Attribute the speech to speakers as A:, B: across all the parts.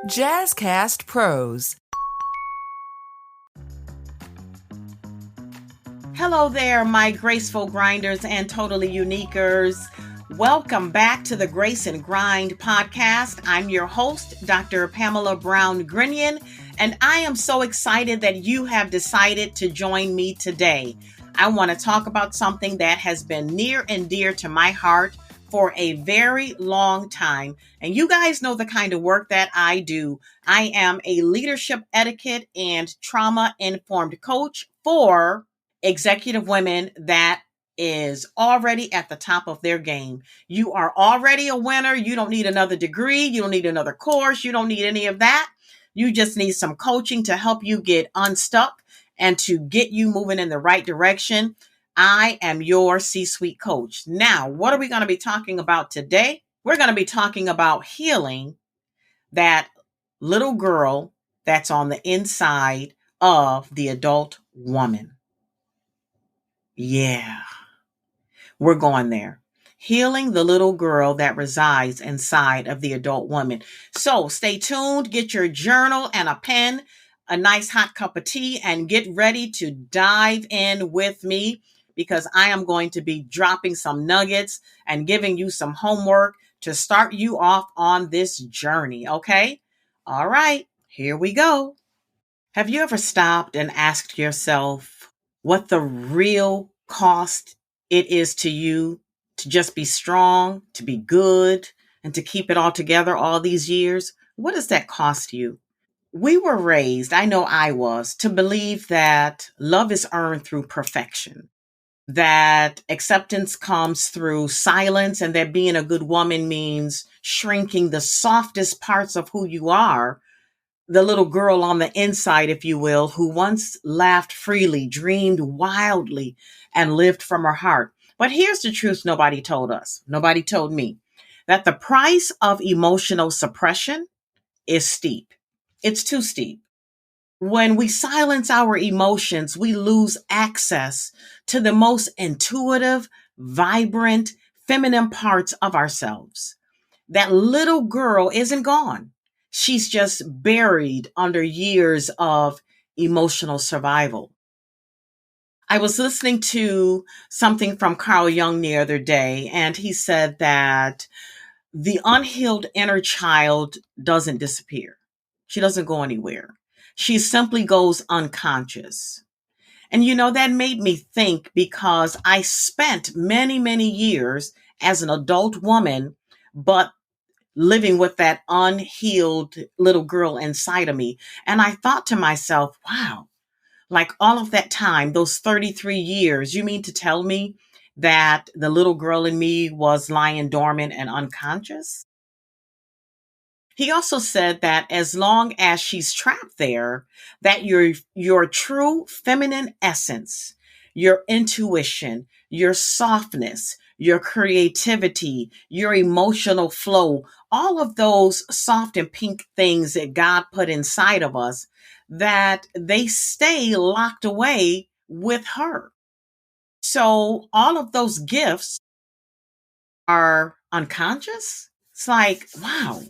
A: Jazzcast Pros.
B: Hello there, my graceful grinders and totally uniquers. Welcome back to the Grace and Grind podcast. I'm your host, Dr. Pamala Brown-Grinion, and I am so excited that you have decided to join me today. I want to talk about something that has been near and dear to my heart for a very long time. And you guys know the kind of work that I do. I am a leadership etiquette and trauma-informed coach for executive women that is already at the top of their game. You are already a winner. You don't need another degree. You don't need another course. You don't need any of that. You just need some coaching to help you get unstuck and to get you moving in the right direction. I am your C-suite coach. Now, what are we going to be talking about today? We're going to be talking about healing that little girl that's on the inside of the adult woman. Yeah, we're going there. Healing the little girl that resides inside of the adult woman. So stay tuned, get your journal and a pen, a nice hot cup of tea, and get ready to dive in with me because I am going to be dropping some nuggets and giving you some homework to start you off on this journey, okay? All right, here we go. Have you ever stopped and asked yourself what the real cost it is to you to just be strong, to be good, and to keep it all together all these years? What does that cost you? We were raised, I know I was, to believe that love is earned through perfection, that acceptance comes through silence, and that being a good woman means shrinking the softest parts of who you are. The little girl on the inside, if you will, who once laughed freely, dreamed wildly, and lived from her heart. But here's the truth nobody told us. Nobody told me that the price of emotional suppression is steep. It's too steep. When we silence our emotions, we lose access to the most intuitive, vibrant, feminine parts of ourselves. That little girl isn't gone. She's just buried under years of emotional survival. I was listening to something from Carl Jung the other day, and he said that the unhealed inner child doesn't disappear. She doesn't go anywhere. She simply goes unconscious. And that made me think because I spent many, many years as an adult woman, but living with that unhealed little girl inside of me. And I thought to myself, wow, like all of that time, those 33 years, you mean to tell me that the little girl in me was lying dormant and unconscious? He also said that as long as she's trapped there, that your true feminine essence, your intuition, your softness, your creativity, your emotional flow, all of those soft and pink things that God put inside of us, that they stay locked away with her. So all of those gifts are unconscious. It's like, wow.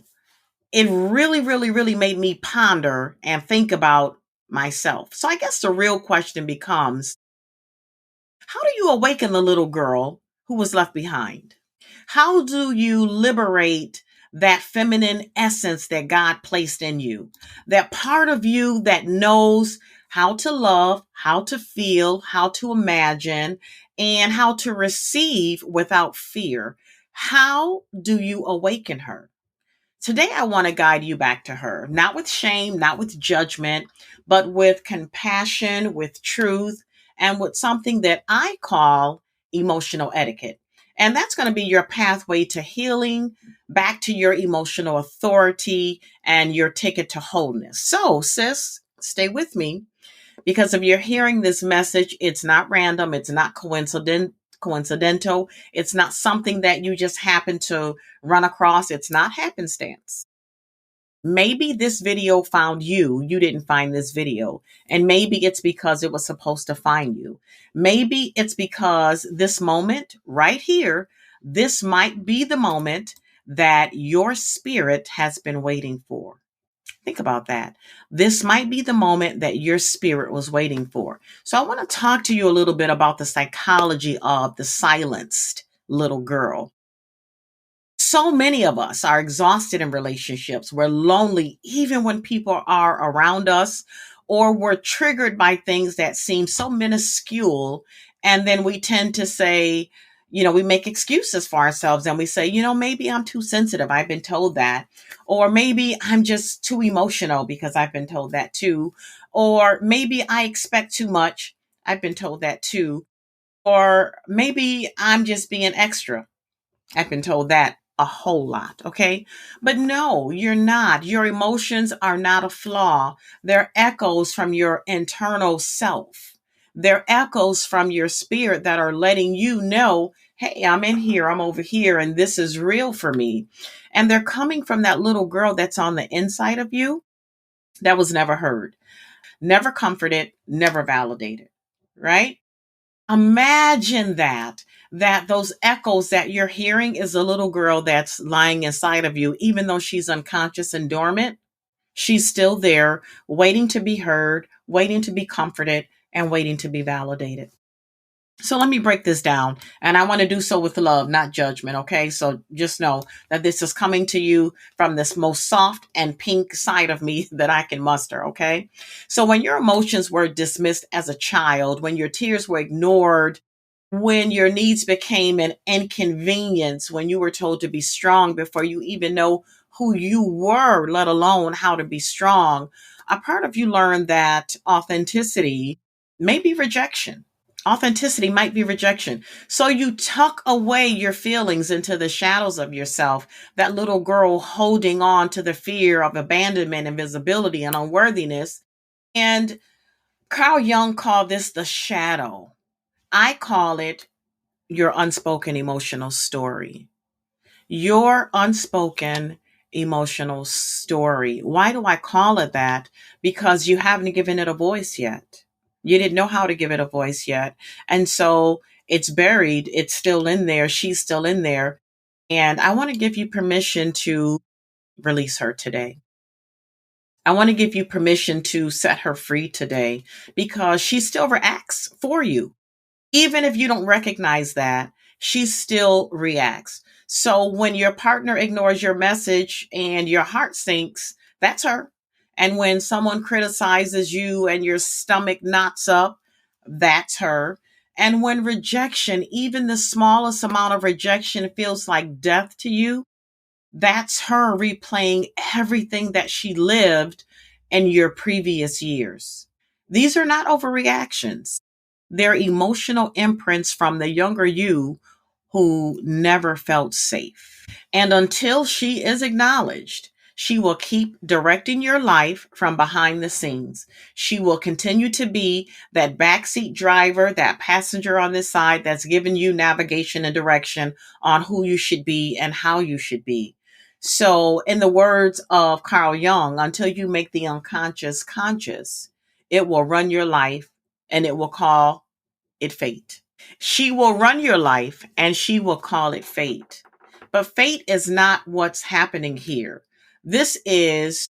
B: It really, really, really made me ponder and think about myself. So I guess the real question becomes, how do you awaken the little girl who was left behind? How do you liberate that feminine essence that God placed in you? That part of you that knows how to love, how to feel, how to imagine, and how to receive without fear. How do you awaken her? Today, I want to guide you back to her, not with shame, not with judgment, but with compassion, with truth, and with something that I call emotional etiquette. And that's going to be your pathway to healing, back to your emotional authority, and your ticket to wholeness. So, sis, stay with me because if you're hearing this message, it's not random, it's not coincidental. It's not something that you just happen to run across. It's not happenstance. Maybe this video found you. You didn't find this video. And maybe it's because it was supposed to find you. Maybe it's because this moment right here, this might be the moment that your spirit has been waiting for. Think about that. This might be the moment that your spirit was waiting for. So I want to talk to you a little bit about the psychology of the silenced little girl. So many of us are exhausted in relationships. We're lonely even when people are around us, or we're triggered by things that seem so minuscule. And then we tend to say, we make excuses for ourselves and we say, maybe I'm too sensitive. I've been told that. Or maybe I'm just too emotional because I've been told that too. Or maybe I expect too much. I've been told that too. Or maybe I'm just being extra. I've been told that a whole lot, okay? But no, you're not. Your emotions are not a flaw. They're echoes from your internal self. They're echoes from your spirit that are letting you know, hey, I'm in here, I'm over here, and this is real for me. And they're coming from that little girl that's on the inside of you that was never heard, never comforted, never validated, right? Imagine that those echoes that you're hearing is a little girl that's lying inside of you, even though she's unconscious and dormant. She's still there, waiting to be heard, waiting to be comforted, and waiting to be validated. So let me break this down. And I want to do so with love, not judgment. Okay. So just know that this is coming to you from this most soft and pink side of me that I can muster. Okay. So when your emotions were dismissed as a child, when your tears were ignored, when your needs became an inconvenience, when you were told to be strong before you even know who you were, let alone how to be strong, a part of you learned that authenticity may be rejection. Authenticity might be rejection. So you tuck away your feelings into the shadows of yourself, that little girl holding on to the fear of abandonment, invisibility, and unworthiness. And Carl Jung called this the shadow. I call it your unspoken emotional story. Your unspoken emotional story. Why do I call it that? Because you haven't given it a voice yet. You didn't know how to give it a voice yet. And so it's buried. It's still in there. She's still in there. And I want to give you permission to release her today. I want to give you permission to set her free today because she still reacts for you. Even if you don't recognize that, she still reacts. So when your partner ignores your message and your heart sinks, that's her. And when someone criticizes you and your stomach knots up, that's her. And when rejection, even the smallest amount of rejection, feels like death to you, that's her replaying everything that she lived in your previous years. These are not overreactions. They're emotional imprints from the younger you who never felt safe. And until she is acknowledged, she will keep directing your life from behind the scenes. She will continue to be that backseat driver, that passenger on this side that's giving you navigation and direction on who you should be and how you should be. So, in the words of Carl Jung, until you make the unconscious conscious, it will run your life and it will call it fate. She will run your life and she will call it fate. But fate is not what's happening here. This is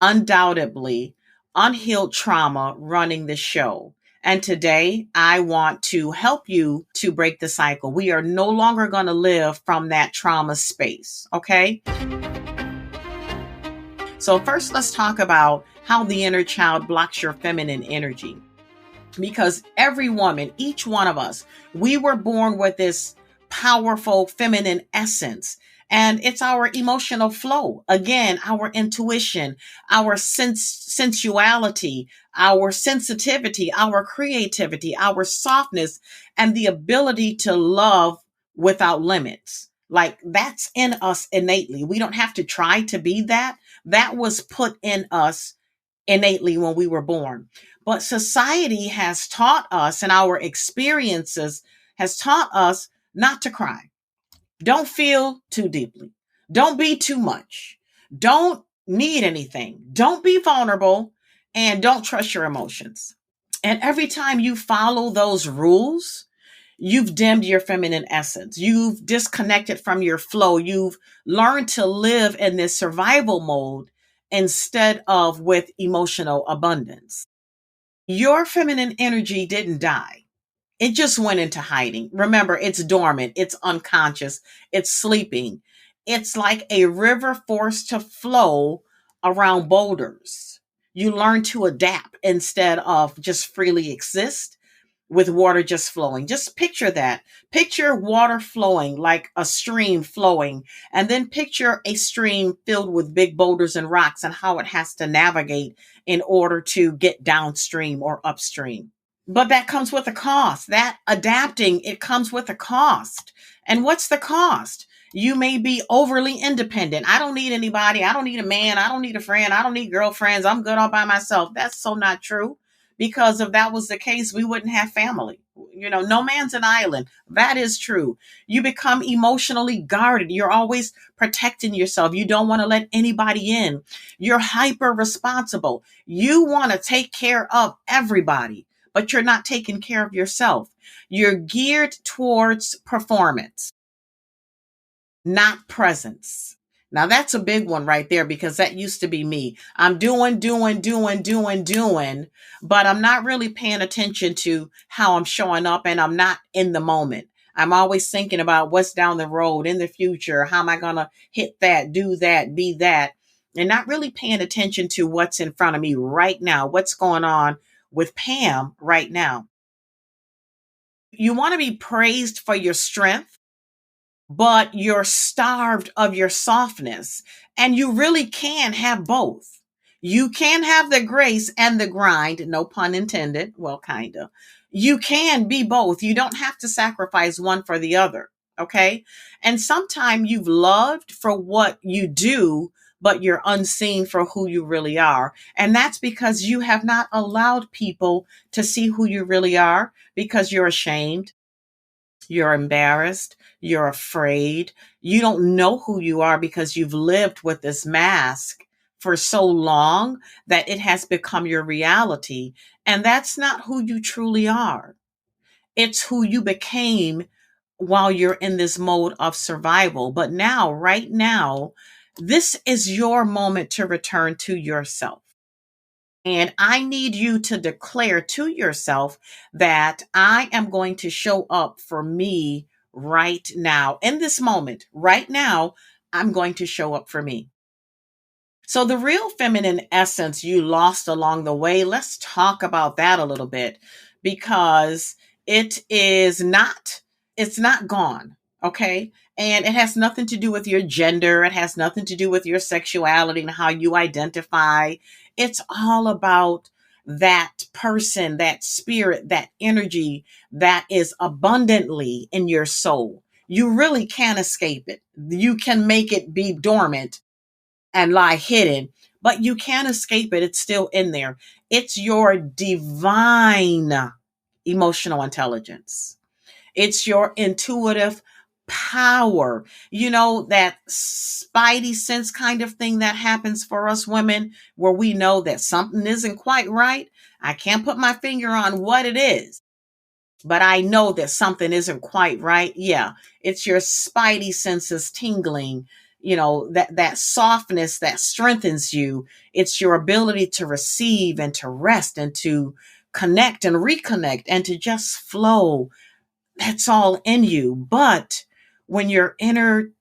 B: undoubtedly unhealed trauma running the show. And today I want to help you to break the cycle. We are no longer going to live from that trauma space. Okay. So first, let's talk about how the inner child blocks your feminine energy. Because every woman, each one of us, we were born with this powerful feminine essence. And it's our emotional flow. Again, our intuition, our sensuality, our sensitivity, our creativity, our softness, and the ability to love without limits. Like that's in us innately. We don't have to try to be that. That was put in us innately when we were born. But society has taught us and our experiences has taught us not to cry. Don't feel too deeply. Don't be too much. Don't need anything. Don't be vulnerable and don't trust your emotions. And every time you follow those rules, you've dimmed your feminine essence. You've disconnected from your flow. You've learned to live in this survival mode instead of with emotional abundance. Your feminine energy didn't die. It just went into hiding. Remember, it's dormant, it's unconscious, it's sleeping. It's like a river forced to flow around boulders. You learn to adapt instead of just freely exist with water just flowing. Just picture that. Picture water flowing like a stream flowing, and then picture a stream filled with big boulders and rocks and how it has to navigate in order to get downstream or upstream. But that comes with a cost. That adapting, it comes with a cost. And what's the cost? You may be overly independent. I don't need anybody. I don't need a man. I don't need a friend. I don't need girlfriends. I'm good all by myself. That's so not true. Because if that was the case, we wouldn't have family. No man's an island. That is true. You become emotionally guarded. You're always protecting yourself. You don't want to let anybody in. You're hyper responsible. You want to take care of everybody, but you're not taking care of yourself. You're geared towards performance, not presence. Now that's a big one right there because that used to be me. I'm doing, but I'm not really paying attention to how I'm showing up and I'm not in the moment. I'm always thinking about what's down the road in the future. How am I going to hit that, do that, be that, and not really paying attention to what's in front of me right now, what's going on with Pam right now. You want to be praised for your strength, but you're starved of your softness. And you really can have both. You can have the grace and the grind, no pun intended. Well, kind of. You can be both. You don't have to sacrifice one for the other. Okay. And sometimes you've loved for what you do, but you're unseen for who you really are. And that's because you have not allowed people to see who you really are because you're ashamed. You're embarrassed. You're afraid. You don't know who you are because you've lived with this mask for so long that it has become your reality. And that's not who you truly are. It's who you became while you're in this mode of survival. But now, right now, this is your moment to return to yourself. And I need you to declare to yourself that I am going to show up for me right now. In this moment, right now, I'm going to show up for me. So, the real feminine essence you lost along the way, let's talk about that a little bit because it's not gone. Okay. And it has nothing to do with your gender. It has nothing to do with your sexuality and how you identify. It's all about that person, that spirit, that energy that is abundantly in your soul. You really can't escape it. You can make it be dormant and lie hidden, but you can't escape it. It's still in there. It's your divine emotional intelligence. It's your intuitive power. That spidey sense kind of thing that happens for us women where we know that something isn't quite right. I can't put my finger on what it is, but I know that something isn't quite right. Yeah, it's your spidey senses tingling, that softness that strengthens you. It's your ability to receive and to rest and to connect and reconnect and to just flow. That's all in you. But when your inner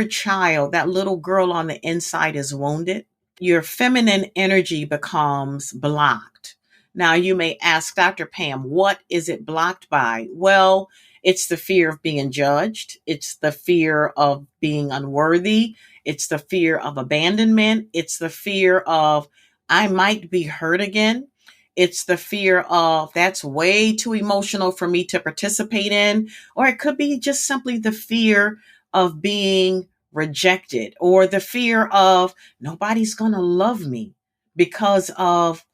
B: child, that little girl on the inside is wounded, your feminine energy becomes blocked. Now, you may ask, Dr. Pam, what is it blocked by? Well, it's the fear of being judged. It's the fear of being unworthy. It's the fear of abandonment. It's the fear of, I might be hurt again. It's the fear of, that's way too emotional for me to participate in. Or it could be just simply the fear of being rejected, or the fear of nobody's going to love me because of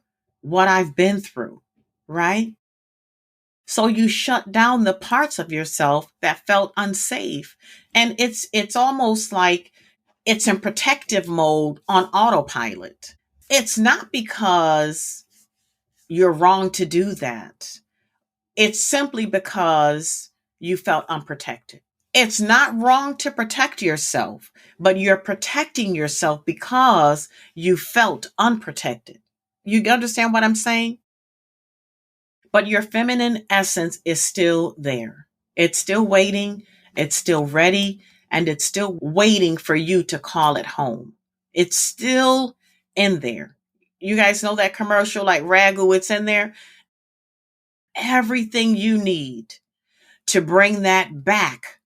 B: what I've been through, right? So you shut down the parts of yourself that felt unsafe. And it's almost like it's in protective mode on autopilot. It's not because you're wrong to do that. It's simply because you felt unprotected. It's not wrong to protect yourself, but you're protecting yourself because you felt unprotected. You understand what I'm saying? But your feminine essence is still there. It's still waiting, it's still ready, and it's still waiting for you to call it home. It's still in there. You guys know that commercial like Ragu, it's in there. Everything you need to bring that back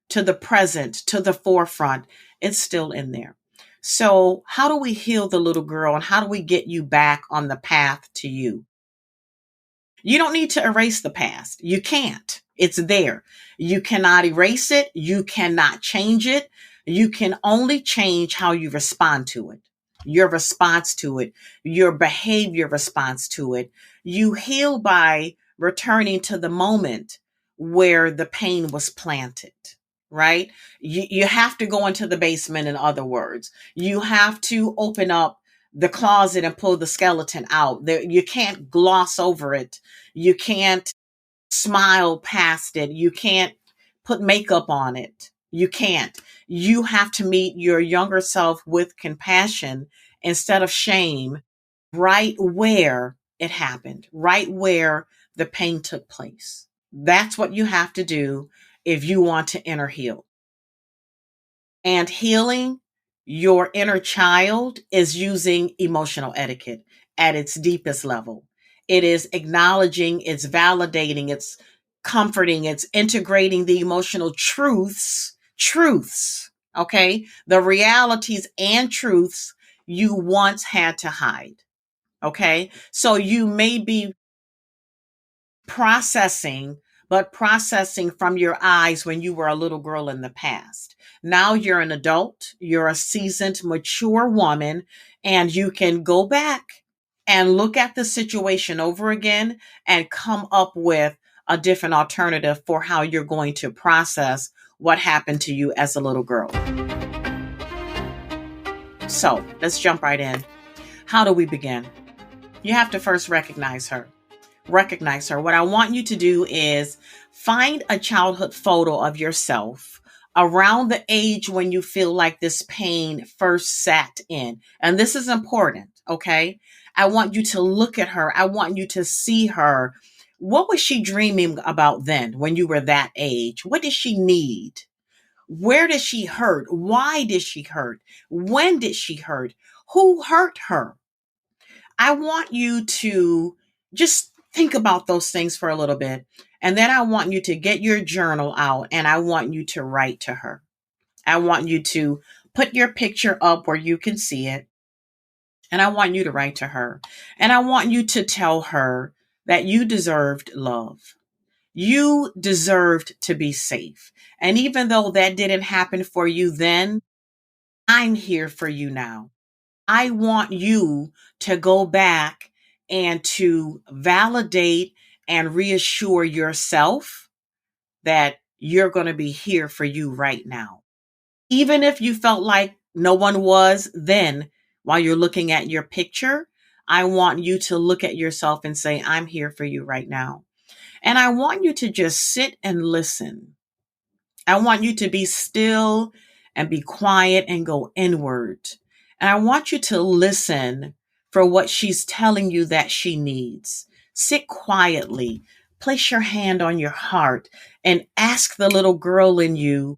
B: to the present, to the forefront, it's still in there. So, how do we heal the little girl and how do we get you back on the path to you? You don't need to erase the past. You can't. It's there. You cannot erase it. You cannot change it. You can only change how you respond to it, your response to it, your behavior response to it. You heal by returning to the moment where the pain was planted, right? You have to go into the basement, in other words. You have to open up the closet and pull the skeleton out. There, you can't gloss over it. You can't smile past it. You can't put makeup on it. You can't. You have to meet your younger self with compassion instead of shame, right where it happened, right where the pain took place. That's what you have to do if you want to inner heal. And healing your inner child is using emotional etiquette at its deepest level. It is acknowledging, it's validating, it's comforting, it's integrating the emotional truths, okay? The realities and truths you once had to hide, okay? So you may be processing, but processing from your eyes when you were a little girl in the past. Now you're an adult, you're a seasoned, mature woman, and you can go back and look at the situation over again and come up with a different alternative for how you're going to process what happened to you as a little girl. So let's jump right in. How do we begin? You have to first recognize her. Recognize her. What I want you to do is find a childhood photo of yourself around the age when you feel like this pain first sat in. And this is important, okay? I want you to look at her. I want you to see her. What was she dreaming about then when you were that age? What did she need? Where did she hurt? Why did she hurt? When did she hurt? Who hurt her? I want you to just think about those things for a little bit. And then I want you to get your journal out and I want you to write to her. I want you to put your picture up where you can see it. And I want you to write to her. And I want you to tell her that you deserved love. You deserved to be safe. And even though that didn't happen for you then, I'm here for you now. I want you to go back and to validate and reassure yourself that you're going to be here for you right now. Even if you felt like no one was then while you're looking at your picture, I want you to look at yourself and say, I'm here for you right now. And I want you to just sit and listen. I want you to be still and be quiet and go inward. And I want you to listen for what she's telling you that she needs. Sit quietly, place your hand on your heart, and ask the little girl in you,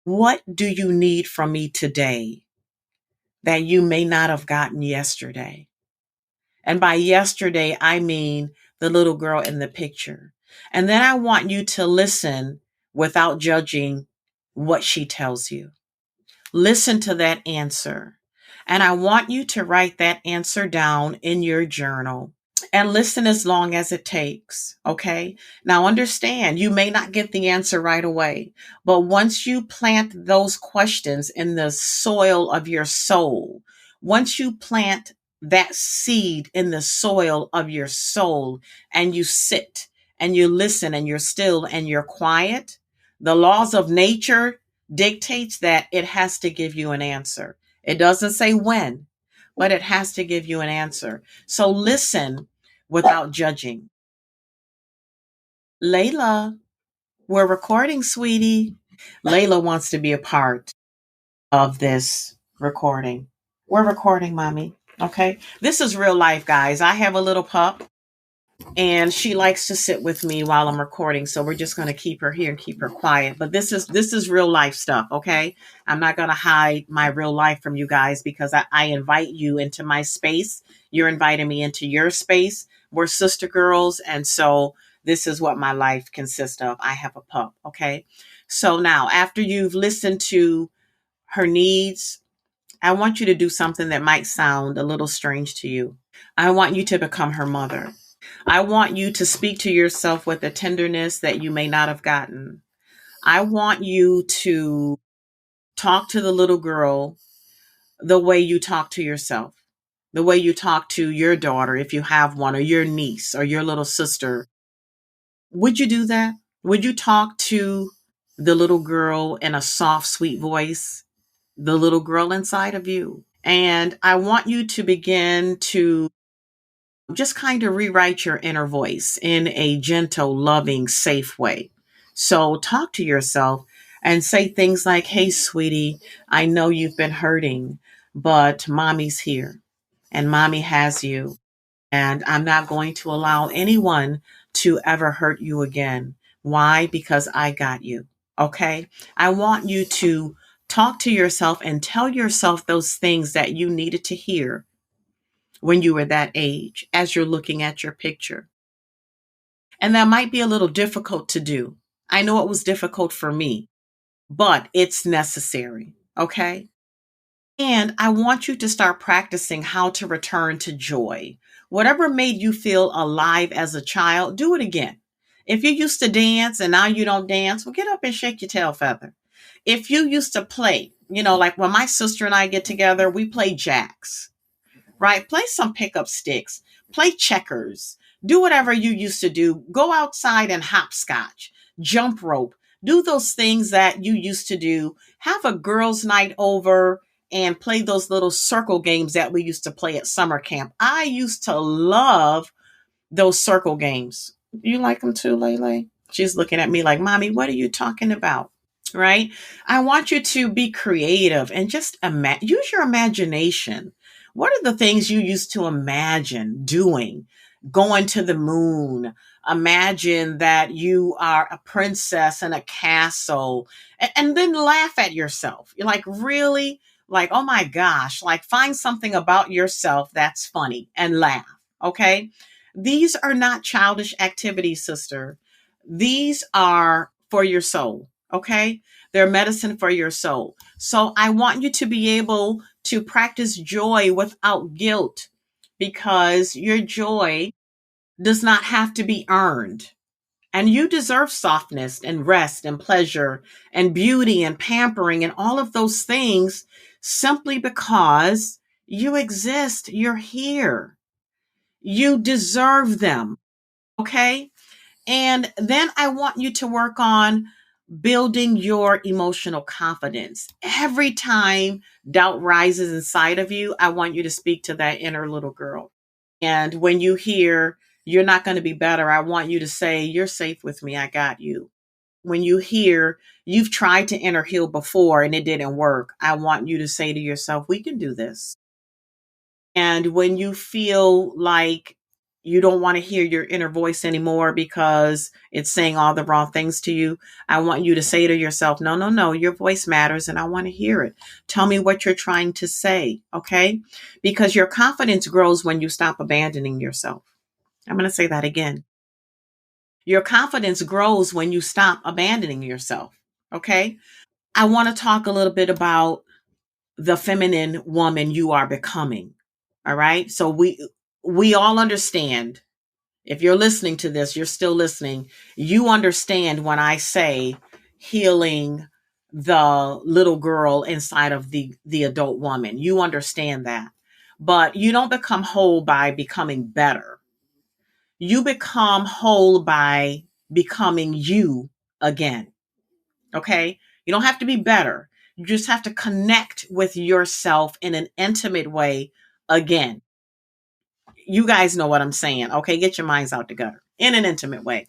B: what do you need from me today that you may not have gotten yesterday? And by yesterday, I mean the little girl in the picture. And then I want you to listen without judging what she tells you. Listen to that answer. And I want you to write that answer down in your journal and listen as long as it takes. Okay. Now understand, you may not get the answer right away, but once you plant those questions in the soil of your soul, once you plant that seed in the soil of your soul and you sit and you listen and you're still and you're quiet, the laws of nature dictates that it has to give you an answer. It doesn't say when, but it has to give you an answer. So listen without judging. Layla, we're recording, sweetie. Layla wants to be a part of this recording. We're recording, mommy. Okay. This is real life, guys. I have a little pup and she likes to sit with me while I'm recording. So we're just going to keep her here and keep her quiet. But this is real life stuff. Okay. I'm not going to hide my real life from you guys because I invite you into my space. You're inviting me into your space. We're sister girls. And so this is what my life consists of. I have a pup. Okay. So now after you've listened to her needs, I want you to do something that might sound a little strange to you. I want you to become her mother. I want you to speak to yourself with a tenderness that you may not have gotten. I want you to talk to the little girl the way you talk to yourself, the way you talk to your daughter, if you have one, or your niece or your little sister. Would you do that? Would you talk to the little girl in a soft, sweet voice, the little girl inside of you? And I want you to begin to just kind of rewrite your inner voice in a gentle, loving, safe way. So talk to yourself and say things like, "Hey, sweetie, I know you've been hurting, but mommy's here and mommy has you. And I'm not going to allow anyone to ever hurt you again. Why? Because I got you." Okay. I want you to talk to yourself and tell yourself those things that you needed to hear when you were that age as you're looking at your picture. And that might be a little difficult to do. I know it was difficult for me, but it's necessary. Okay. And I want you to start practicing how to return to joy. Whatever made you feel alive as a child, do it again. If you used to dance and now you don't dance, well, get up and shake your tail feather. If you used to play, like when my sister and I get together, we play jacks, right? Play some pickup sticks, play checkers, do whatever you used to do. Go outside and hopscotch, jump rope, do those things that you used to do. Have a girls' night over and play those little circle games that we used to play at summer camp. I used to love those circle games. You like them too, Lele? She's looking at me like, "Mommy, what are you talking about?" Right? I want you to be creative and just use your imagination. What are the things you used to imagine doing? Going to the moon. Imagine that you are a princess in a castle and then laugh at yourself. You're like, really? Like, oh my gosh, like find something about yourself that's funny and laugh. Okay. These are not childish activities, sister. These are for your soul. Okay. They're medicine for your soul. So I want you to be able to practice joy without guilt because your joy does not have to be earned. And you deserve softness and rest and pleasure and beauty and pampering and all of those things simply because you exist. You're here. You deserve them. Okay. And then I want you to work on building your emotional confidence. Every time doubt rises inside of you, I want you to speak to that inner little girl. And when you hear you're not going to be better, I want you to say, "You're safe with me. I got you." When you hear you've tried to inner heal before and it didn't work, I want you to say to yourself, "We can do this." And when you feel like you don't want to hear your inner voice anymore because it's saying all the wrong things to you, I want you to say to yourself, "No, no, no, your voice matters and I want to hear it. Tell me what you're trying to say." Okay. Because your confidence grows when you stop abandoning yourself. I'm going to say that again. Your confidence grows when you stop abandoning yourself. Okay. I want to talk a little bit about the feminine woman you are becoming. All right. So we all understand. If you're listening to this, you're still listening. You understand when I say healing the little girl inside of the adult woman. You understand that. But you don't become whole by becoming better. You become whole by becoming you again. Okay? You don't have to be better. You just have to connect with yourself in an intimate way again. You guys know what I'm saying. Okay? Get your minds out the gutter in an intimate way.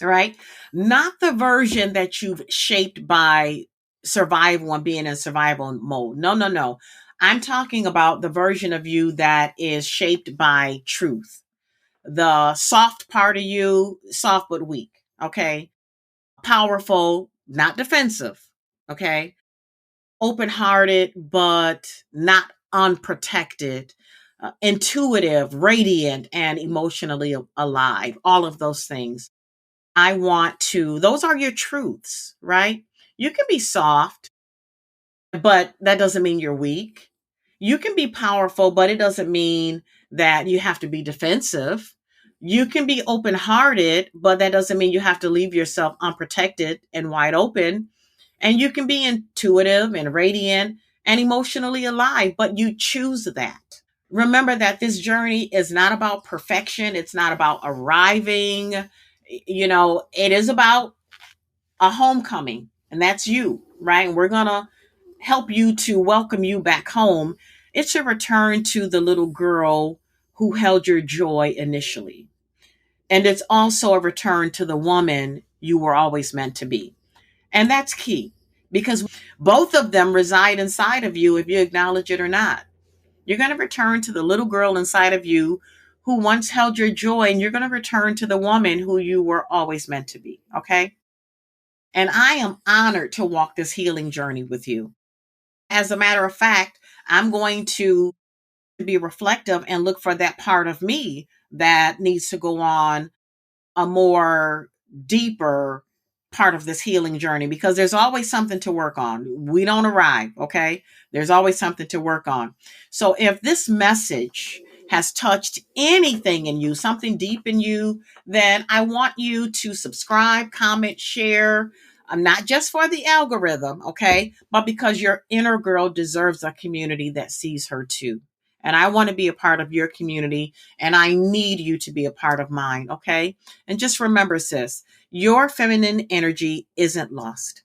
B: right? Not the version that you've shaped by survival and being in survival mode. No, no, no. I'm talking about the version of you that is shaped by truth. The soft part of you, soft but weak. Okay. Powerful, not defensive. Okay. Open hearted, but not unprotected. Intuitive, radiant, and emotionally alive. All of those things. Those are your truths, right? You can be soft, but that doesn't mean you're weak. You can be powerful, but it doesn't mean that you have to be defensive. You can be open hearted, but that doesn't mean you have to leave yourself unprotected and wide open. And you can be intuitive and radiant and emotionally alive, but you choose that. Remember that this journey is not about perfection. It's not about arriving. It is about a homecoming, and that's you, right? And we're going to help you to welcome you back home. It's a return to the little girl who held your joy initially. And it's also a return to the woman you were always meant to be. And that's key because both of them reside inside of you if you acknowledge it or not. You're going to return to the little girl inside of you who once held your joy, and you're going to return to the woman who you were always meant to be. Okay. And I am honored to walk this healing journey with you. As a matter of fact, I'm going to be reflective and look for that part of me that needs to go on a more deeper part of this healing journey, because there's always something to work on. We don't arrive, okay? There's always something to work on. So if this message has touched anything in you, something deep in you, then I want you to subscribe, comment, share, not just for the algorithm, okay? But because your inner girl deserves a community that sees her too. And I want to be a part of your community, and I need you to be a part of mine, okay? And just remember, sis, your feminine energy isn't lost.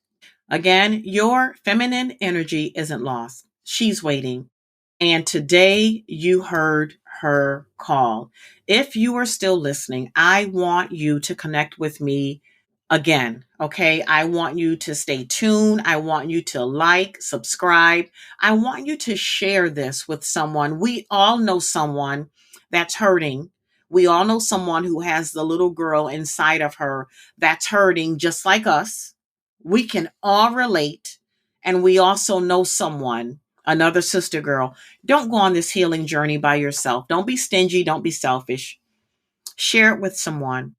B: Again, your feminine energy isn't lost. She's waiting. And today you heard her call. If you are still listening, I want you to connect with me again. Okay. I want you to stay tuned. I want you to like, subscribe. I want you to share this with someone. We all know someone that's hurting. We all know someone who has the little girl inside of her that's hurting just like us. We can all relate. And we also know someone, another sister girl. Don't go on this healing journey by yourself. Don't be stingy. Don't be selfish. Share it with someone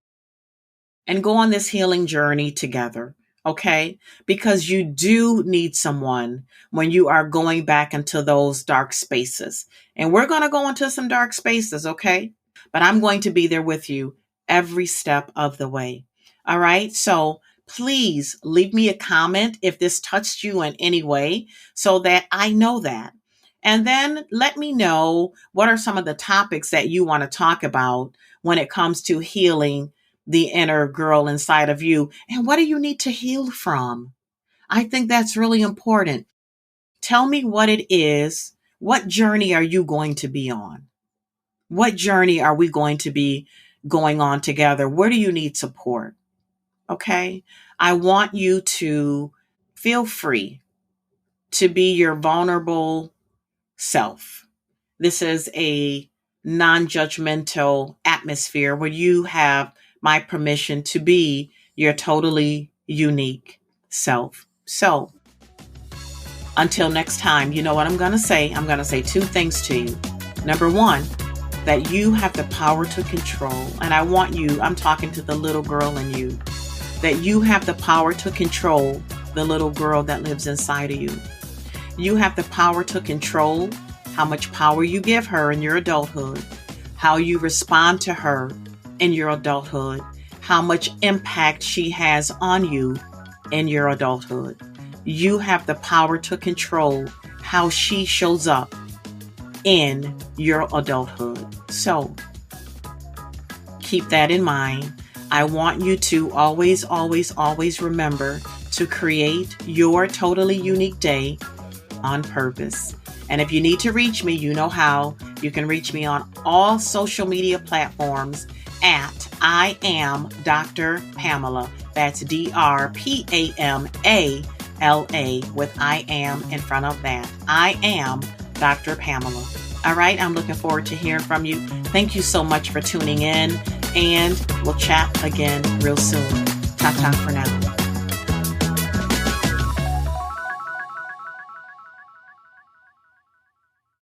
B: and go on this healing journey together. Okay. Because you do need someone when you are going back into those dark spaces. And we're going to go into some dark spaces. Okay. But I'm going to be there with you every step of the way. All right. So please leave me a comment if this touched you in any way so that I know that. And then let me know what are some of the topics that you want to talk about when it comes to healing the inner girl inside of you. And what do you need to heal from? I think that's really important. Tell me what it is. What journey are you going to be on? What journey are we going to be going on together? Where do you need support? Okay. I want you to feel free to be your vulnerable self. This is a non-judgmental atmosphere where you have my permission to be your totally unique self. So until next time, you know what I'm going to say? I'm going to say two things to you. Number one, that you have the power to control. And I'm talking to the little girl in you, that you have the power to control the little girl that lives inside of you. You have the power to control how much power you give her in your adulthood, how you respond to her in your adulthood, how much impact she has on you in your adulthood. You have the power to control how she shows up in your adulthood. So keep that in mind. I want you to always, always, always remember to create your totally unique day on purpose. And if you need to reach me, you know how. You can reach me on all social media platforms at I am Dr. Pamala. That's DRPAMALA with I am in front of that. I am Dr. Pamala. All right, I'm looking forward to hearing from you. Thank you so much for tuning in, and we'll chat again real soon. Ta-ta for now.